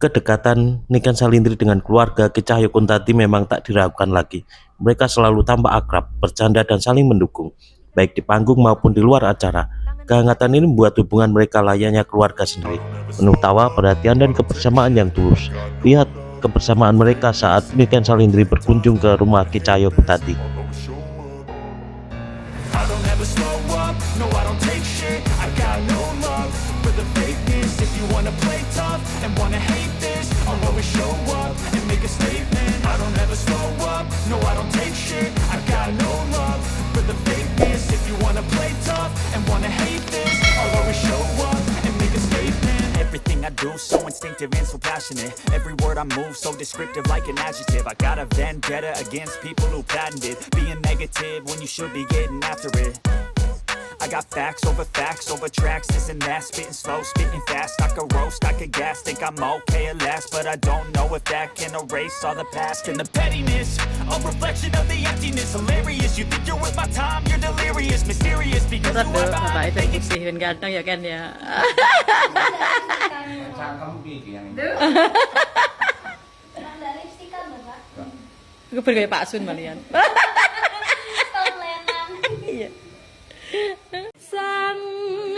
Kedekatan Niken Salindri dengan keluarga Ki Cahyo Kuntadi memang tak diragukan lagi. Mereka selalu tampak akrab, bercanda dan saling mendukung, baik di panggung maupun di luar acara. Kehangatan ini membuat hubungan mereka layaknya keluarga sendiri, penuh tawa, perhatian, dan kebersamaan yang tulus. Lihat kebersamaan mereka saat Niken Salindri berkunjung ke rumah Ki Cahyo Kuntadi. Everything I do so instinctive and so passionate. Every word I move so descriptive like an adjective. I got a vendetta against people who patented being negative when you should be getting after it. I got facts over tracks, this and that, spitting slow, spitting fast. I could roast, I could gas, think I'm okay at last, but I don't know if that can erase all the past and the pettiness. A reflection of the emptiness, hilarious. You think you're worth my time, you're delirious, mysterious because you are Bapak itu putih dan ganteng ya kan ya. Gue bergaya Pak Sun malian. Iya. Sang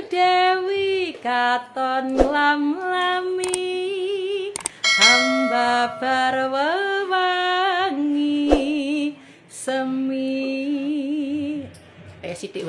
Dewi katon lam-lami, hamba berwewangi semi. Sithik